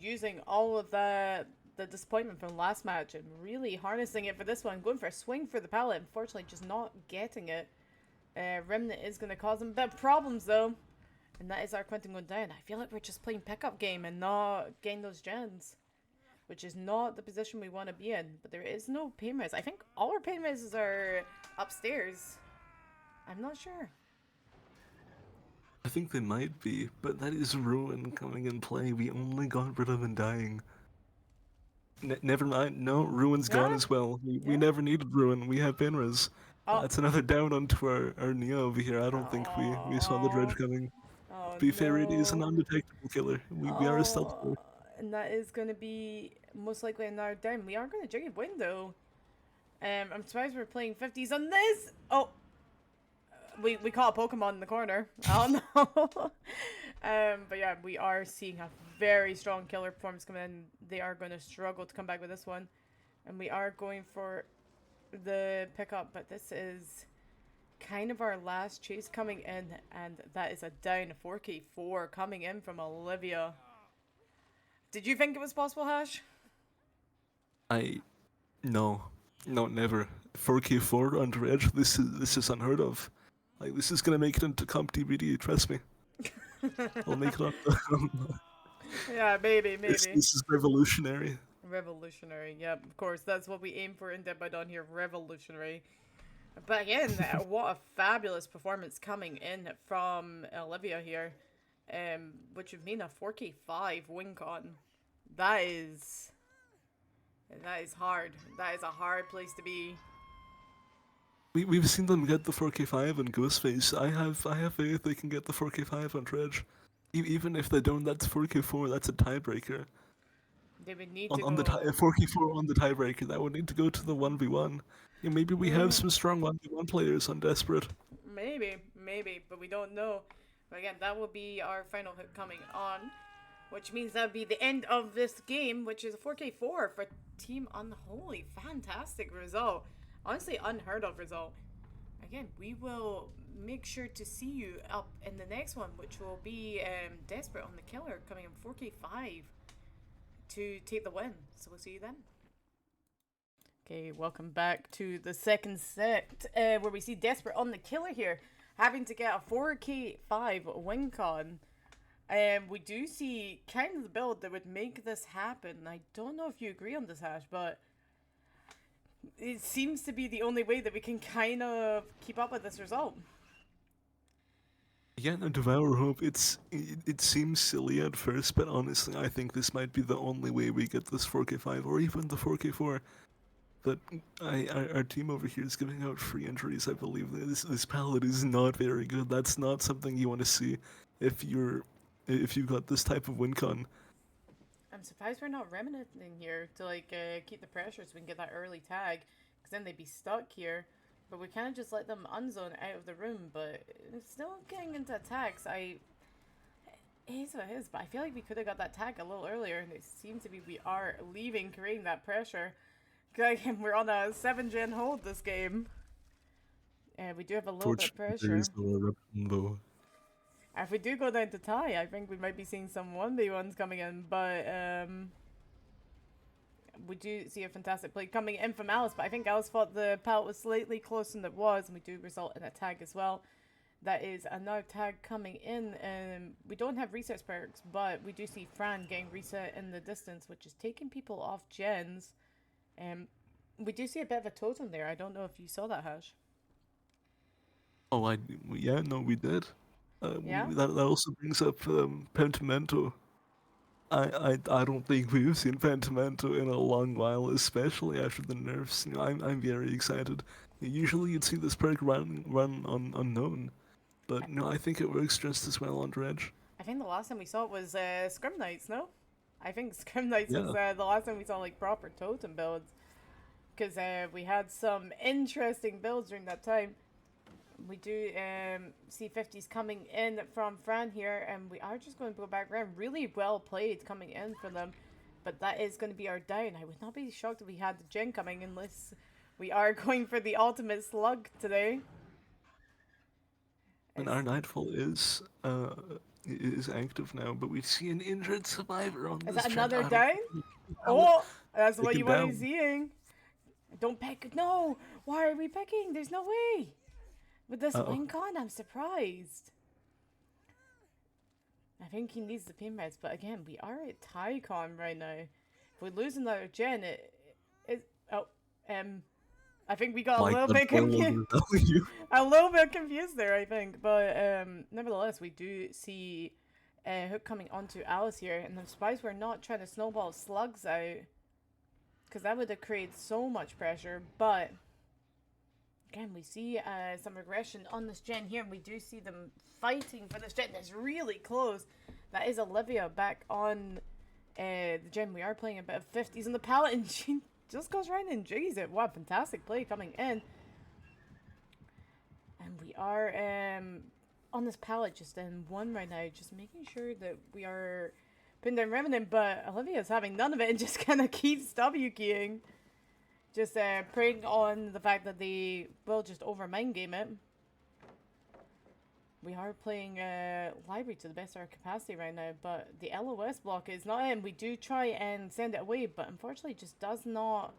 Using all of the disappointment from last match and really harnessing it for this one, going for a swing for the pallet. Unfortunately, just not getting it. Remnant is going to cause them a bit of problems though, and that is our Quentin going down. I feel like we're just playing pickup game and not getting those gens, which is not the position we want to be in. But there is no pain res. I think all our pain reses are upstairs. I'm not sure. I think they might be, but that is Ruin coming in play. We only got rid of him dying. Never mind. No, Ruin's gone Yeah, as well. We yeah. never needed Ruin. We have Benriz. Oh, That's another down onto our Neo over here. I don't think we saw the oh, dredge coming. oh To be fair, it is an no. undetectable killer. We are a stealth Oh, killer. and that is going to be most likely another down. We are going to jig it window. I'm surprised we're playing 50s on this. Oh, we caught a Pokemon in the corner. I don't know. But yeah, we are seeing a very strong killer performance come in. They are going to struggle to come back with this one. And we are going for the pickup, but this is kind of our last chase coming in, and that is a down 4K4 coming in from Olivia. Did you think it was possible, Hash? I no, no, never. 4K4 on dredge. This is unheard of. Like this is gonna make it into comp DVD. Trust me. I'll make it on. Yeah, maybe, this, maybe. this is revolutionary. Revolutionary, yep, of course. That's what we aim for in Dead by Dawn here. Revolutionary. But again, what a fabulous performance coming in from Olivia here. Which would mean a 4K5 win con. That is hard. That is a hard place to be. We've seen them get the 4K5 on Ghostface. I have faith they can get the 4K5 on Dredge. Even if they don't, that's 4K4. That's a tiebreaker. They would need to On the go. 4K4 on the tiebreaker, that would need to go to the 1v1. Yeah, maybe we have some strong 1v1 players on Desperate. Maybe, but we don't know. But again, that will be our final hit coming on, which means that would be the end of this game, which is a 4K4 for Team Unholy. Fantastic result. Honestly, unheard of result. Again, we will make sure to see you up in the next one, which will be Desperate on the Killer coming in 4K5 to take the win. So we'll see you then. Okay, welcome back to the second set, where we see Desperate on the Killer here, having to get a 4K5 win con. We do see kind of the build that would make this happen. I don't know if you agree on this, Hash, but it seems to be the only way that we can kind of keep up with this result. Yeah, no, Devour Hope, it seems silly at first, but honestly, I think this might be the only way we get this 4K5 or even the 4K4. But our team over here is giving out free injuries, I believe. This palette is not very good. That's not something you want to see if you've got this type of win con. I'm surprised we're not remnanting here to keep the pressure so we can get that early tag, because then they'd be stuck here. But we kind of just let them unzone out of the room, but it's still getting into attacks. It is what it is, but I feel like we could have got that tag a little earlier, and it seems to be we are leaving, creating that pressure. Again, we're on a 7-gen hold this game. We do have a little bit of Fortunately, there pressure. is no eruption, though. If we do go down to tie, I think we might be seeing some 1v1s coming in, but we do see a fantastic play coming in from Alice, but I think Alice thought the pallet was slightly closer than it was, and we do result in a tag as well. That is another tag coming in, and we don't have reset perks, but we do see Fran getting reset in the distance, which is taking people off gens. We do see a bit of a totem there. I don't know if you saw that, Hash. Oh, yeah, no, we did. Yeah? That also brings up Pentimento. I don't think we've seen Pentimento in a long while, especially after the nerfs. I'm very excited. Usually you'd see this perk run on unknown, but no, I think it works just as well on Dredge. I think the last time we saw it was Scrim Knights, no? I think Scrim Knights was Yeah. the last time we saw proper totem builds. Because we had some interesting builds during that time. We do see 50s coming in from Fran here, and we are just going to go back around. Really well played coming in for them, but that is going to be our down. I would not be shocked if we had the Jin coming unless we are going for the ultimate slug today. And Is, our Nightfall is active now, but we see an injured survivor on is this that gen. another I don't down? think Oh, that's what you taken want to be down. seeing. Don't pick. No, why are we picking? There's no way. With this Uh-oh. win con, I'm surprised. I think he needs the pin meds, but again, we are at Tycon right now. If we lose another gen, it oh I think we got a My little god, bit boil confused. over W. A little bit confused there, I think, but nevertheless, we do see Hook coming onto Alice here, and I'm surprised we're not trying to snowball slugs out, because that would have created so much pressure. But again, we see some regression on this gen here, and we do see them fighting for this gen that's really close. That is Olivia back on the gen. We are playing a bit of 50s on the pallet, and she just goes around and jigs it. What a fantastic play coming in. And we are on this pallet just in one right now, just making sure that we are putting down Remnant, but Olivia's having none of it and just kind of keeps W keying. Just preying on the fact that they will just over mind game it. We are playing Library to the best of our capacity right now, but the LOS block is not in. We do try and send it away, but unfortunately it just does not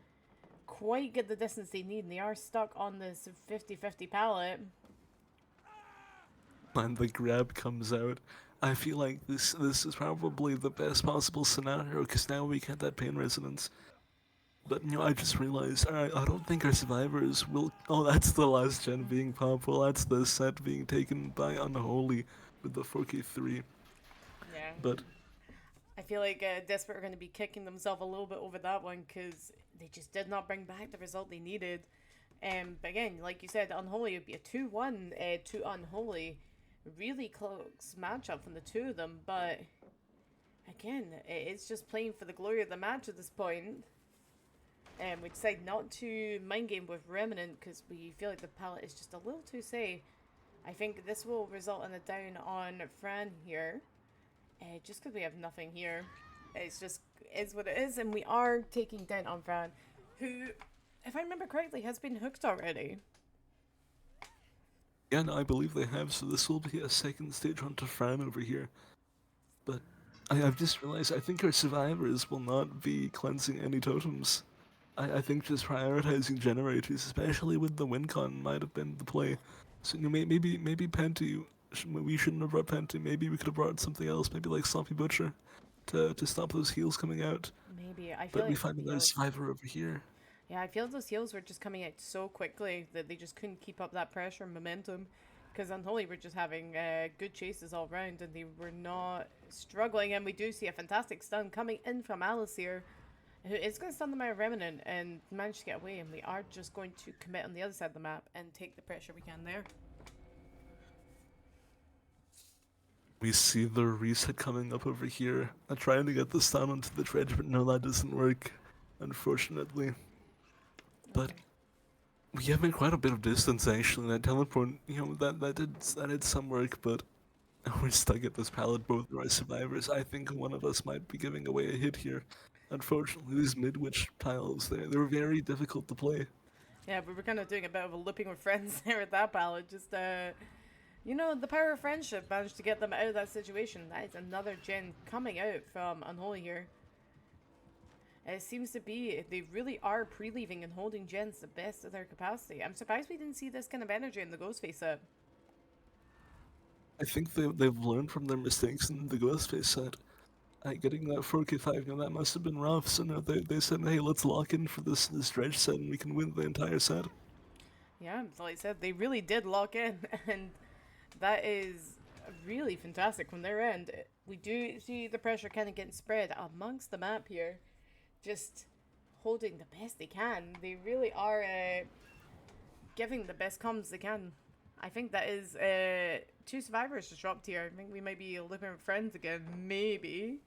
quite get the distance they need, and they are stuck on this 50-50 pallet. And the grab comes out. I feel like this is probably the best possible scenario, because now we get that pain resonance. But, I just realized, alright, I don't think our survivors will... Oh, that's the last gen being popped. Well, that's the set being taken by Unholy with the 4K3. Yeah. But I feel like Desperate are going to be kicking themselves a little bit over that one because they just did not bring back the result they needed. But again, like you said, Unholy would be a 2-1 to Unholy. Really close matchup from the two of them, but again, it's just playing for the glory of the match at this point. We decide not to mind game with Remnant because we feel like the palette is just a little too safe. I think this will result in a down on Fran here. Just because we have nothing here. It's just is what it is, and we are taking down on Fran, who, if I remember correctly, has been hooked already. yeah, no, I believe they have, so this will be a second stage onto Fran over here. But I've just realized I think our survivors will not be cleansing any totems. I think just prioritizing generators, especially with the WinCon, might have been the play. So maybe Penty, we shouldn't have brought Penty. Maybe we could have brought something else, maybe like Sloppy Butcher, to stop those heals coming out. Maybe I feel But we like find another survivor over here. yeah, I feel those heals were just coming out so quickly that they just couldn't keep up that pressure and momentum. Because Unholy were just having good chases all round, and they were not struggling. And we do see a fantastic stun coming in from Alice here, who is going to stun them out of Remnant and manage to get away. And we are just going to commit on the other side of the map and take the pressure we can there. We see the reset coming up over here. I'm trying to get the stun onto the dredge, but no, that doesn't work, unfortunately. But Okay. we have made quite a bit of distance actually. That teleport, that did some work, but we're stuck at this pallet. Both of our survivors. I think one of us might be giving away a hit here. Unfortunately, these mid-witch tiles, they're very difficult to play. Yeah, we were kind of doing a bit of a looping with friends there at that ballad. Just, the power of friendship managed to get them out of that situation. That is another gen coming out from Unholy here. It seems to be they really are pre-leaving and holding gens the best of their capacity. I'm surprised we didn't see this kind of energy in the Ghostface set. I think they've learned from their mistakes in the Ghostface set. Getting that 4K5, that must have been rough. So now they said, hey, let's lock in for this dredge set and we can win the entire set. Yeah, like I said, they really did lock in, and that is really fantastic from their end. We do see the pressure kind of getting spread amongst the map here, just holding the best they can. They really are giving the best comms they can. I think that is two survivors just dropped here. I think we might be looking for friends again, maybe.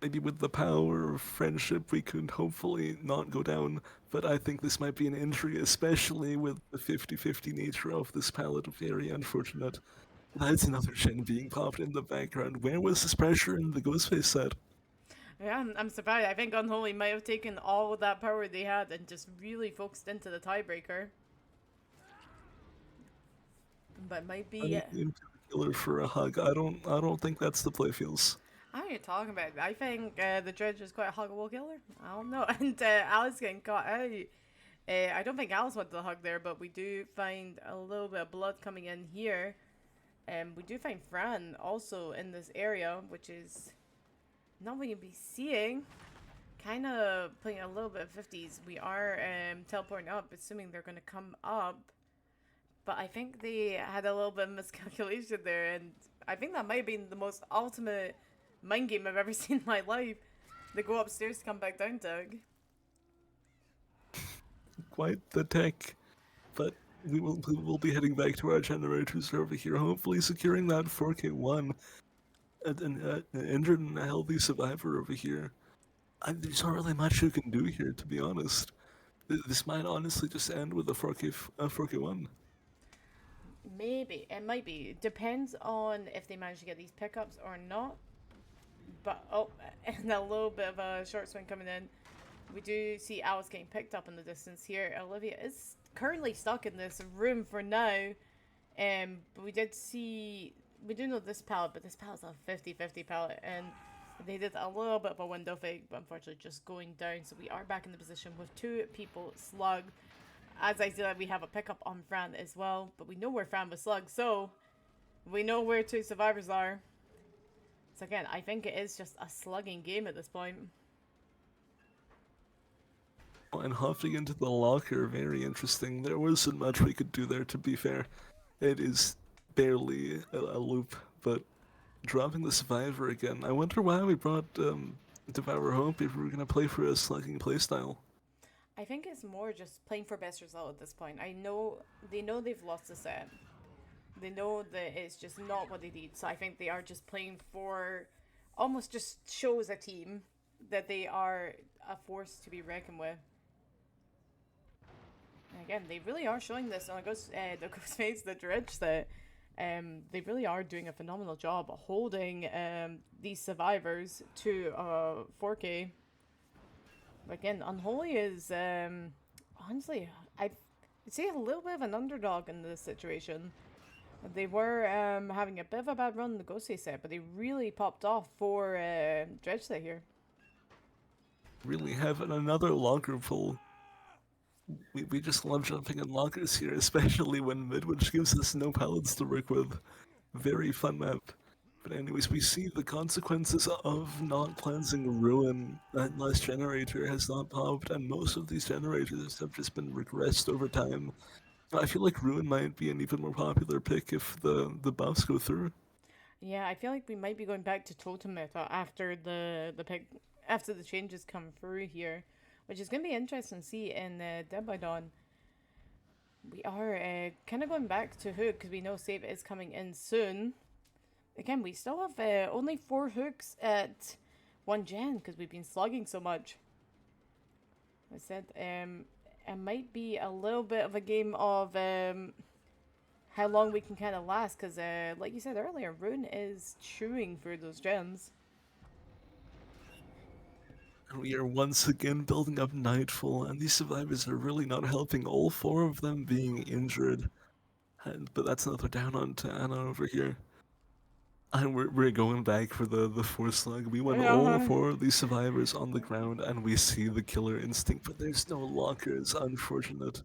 maybe with the power of friendship, we could hopefully not go down. But I think this might be an injury, especially with the 50-50 nature of this palette. Very unfortunate. That's another gen being popped in the background. Where was this pressure in the Ghostface set? Yeah, I'm surprised. I think Unholy might have taken all that power they had and just really focused into the tiebreaker. But it might be. Running into the killer for a hug. I don't think that's the play feels. I don't know what you're talking about. I think the Dredge is quite a huggable killer. I don't know. And Alice getting caught out. I don't think Alice wanted the hug there, but we do find a little bit of blood coming in here. We do find Fran also in this area, which is not what you'd be seeing. Kind of playing a little bit of 50s. We are teleporting up, assuming they're going to come up. But I think they had a little bit of miscalculation there, and I think that might have been the most ultimate mind game I've ever seen in my life. They go upstairs to come back down, Doug. Quite the tech. But we will be heading back to our generators over here, hopefully securing that 4K1. An injured and a healthy survivor over here. There's not really much you can do here, to be honest. This might honestly just end with a 4K1. Maybe. It might be. It depends on if they manage to get these pickups or not. But, oh, and a little bit of a short swing coming in. We do see Alice getting picked up in the distance here. Olivia is currently stuck in this room for now. But we do know this palette, but this palette's a 50-50 palette. And they did a little bit of a window fake, but unfortunately just going down. So we are back in the position with two people slugged. As I said, we have a pickup on Fran as well, but we know where Fran was slugged, so we know where two survivors are. So again, I think it is just a slugging game at this point. And hopping into the locker, very interesting. There wasn't much we could do there, to be fair. It is barely a loop, but dropping the survivor again. I wonder why we brought Devour Hope if we were going to play for a slugging playstyle. I think it's more just playing for best result at this point. I know they know they've lost the set. They know that it's just not what they need. So I think they are just playing for almost just shows a team that they are a force to be reckoned with. And again, they really are showing this on the Ghostface, the Dredge that they really are doing a phenomenal job holding these survivors to 4K. Again, Unholy is honestly, I'd say a little bit of an underdog in this situation. They were having a bit of a bad run in the Ghostface set, but they really popped off for Dredge set here. Really having another locker pull. We just love jumping in lockers here, especially when Midwich gives us no pallets to work with. Very fun map. But anyways, we see the consequences of not cleansing Ruin. That last generator has not popped, and most of these generators have just been regressed over time. I feel like Ruin might be an even more popular pick if the buffs go through. Yeah, I feel like we might be going back to Totem meta after after the changes come through here, which is going to be interesting to see in Dead by Dawn. We are kind of going back to Hook because we know Save is coming in soon. Again, we still have only 4 hooks at 1 gen because we've been slugging so much. I said it might be a little bit of a game of how long we can kind of last because like you said earlier, Rune is chewing through those gens. And we are once again building up Nightfall, and these survivors are really not helping, all 4 of them being injured. But that's another down on to Anna over here. And we're going back for the 4 slug. We want all 4 of these survivors on the ground, and we see the killer instinct, but there's no lockers, unfortunate.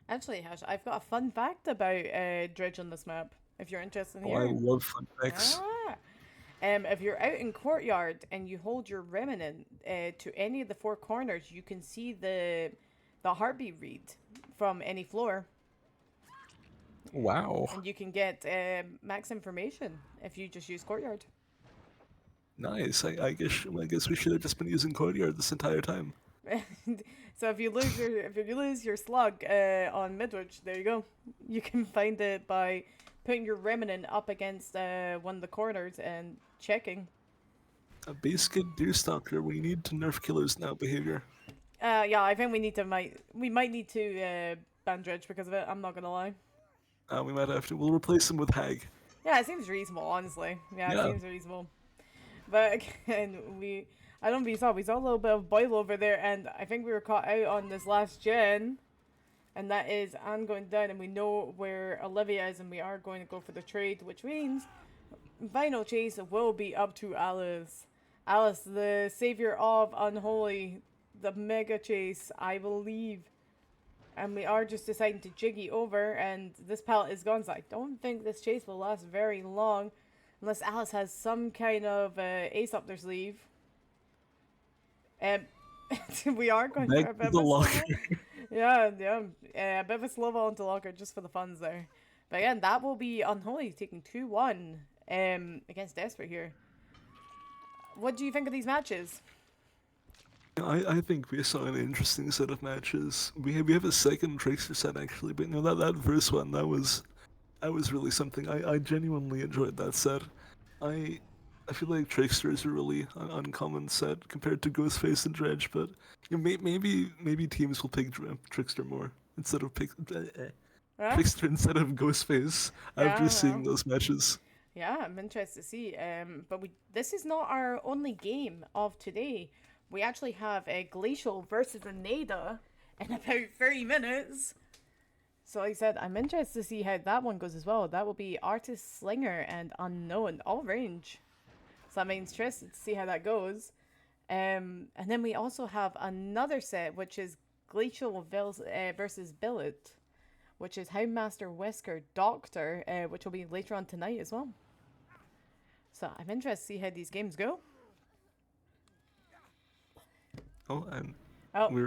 Actually, Hash, I've got a fun fact about Dredge on this map, if you're interested in Oh, I hearing. love fun facts. If you're out in Courtyard and you hold your remnant to any of the 4 corners, you can see the heartbeat read from any floor. Wow. And you can get max information if you just use Courtyard. Nice. I guess we should have just been using Courtyard this entire time. So if you lose your slug on Midwich, there you go. You can find it by putting your remnant up against one of the corners and checking. A base kid Deerstalker, we need to nerf killers now behavior. Yeah, I think we might need to ban Dredge because of it. I'm not gonna lie. We might have to. We'll replace him with Hag. Yeah, it seems reasonable, honestly. Yeah, it Yeah. seems reasonable. But again, I don't know if you saw, we saw a little bit of Boyle over there, and I think we were caught out on this last gen, and that is Anne going down, and we know where Olivia is, and we are going to go for the trade, which means final chase will be up to Alice. Alice, the savior of Unholy, the mega chase, I believe. And we are just deciding to jiggy over, and this pallet is gone, so I don't think this chase will last very long. Unless Alice has some kind of ace up their sleeve. Um, we are going for Back a to bit the of a locker. slow. Yeah, yeah. A bit of a slow ball into locker just for the funds there. But again, that will be Unholy taking 2-1 against Desperate here. What do you think of these matches? I think we saw an interesting set of matches. We have a second Trickster set actually, but that first one that was really something. I genuinely enjoyed that set. I I feel like Trickster is a really uncommon set compared to Ghostface and Dredge, but maybe teams will pick Trickster more instead of pick Huh? Trickster instead of Ghostface after Yeah, seeing well. those matches. Yeah, I'm interested to see. But this is not our only game of today. We actually have a Glacial versus a Nada in about 30 minutes. So like I said, I'm interested to see how that one goes as well. That will be Artist Slinger and Unknown, all range. So I'm interested to see how that goes. And then we also have another set, which is Glacial versus Billet, which is Houndmaster Wesker Doctor, which will be later on tonight as well. So I'm interested to see how these games go. Oh, and Oh, we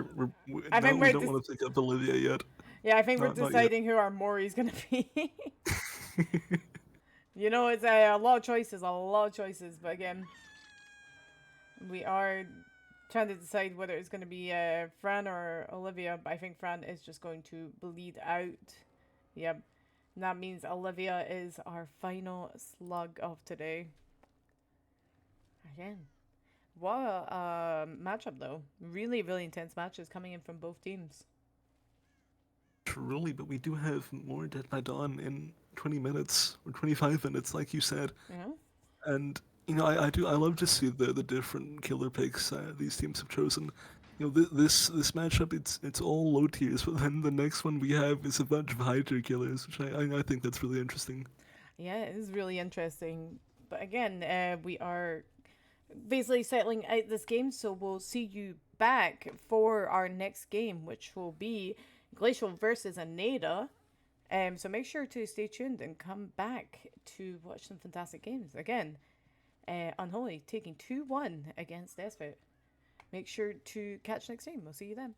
I no, think we we're don't just want to pick up Olivia yet. yeah, I think we're Not yet. deciding who our Mori's gonna be. You know, it's a lot of choices, a lot of choices. But again, we are trying to decide whether it's going to be Fran or Olivia. But I think Fran is just going to bleed out. Yep. And that means Olivia is our final slug of today. Again, what a matchup though. Really, really intense matches coming in from both teams. Truly, but we do have more Dead by Dawn in 20 minutes or 25 minutes, like you said. You know? And I love to see the different killer picks these teams have chosen. This matchup it's all low tiers, but then the next one we have is a bunch of high tier killers, which I think that's really interesting. Yeah, it is really interesting. But again, we are basically settling out this game, so we'll see you back for our next game, which will be Glacial versus Aneda. So make sure to stay tuned and come back to watch some fantastic games. Again, Unholy taking 2-1 against Despot. Make sure to catch next time. We'll see you then.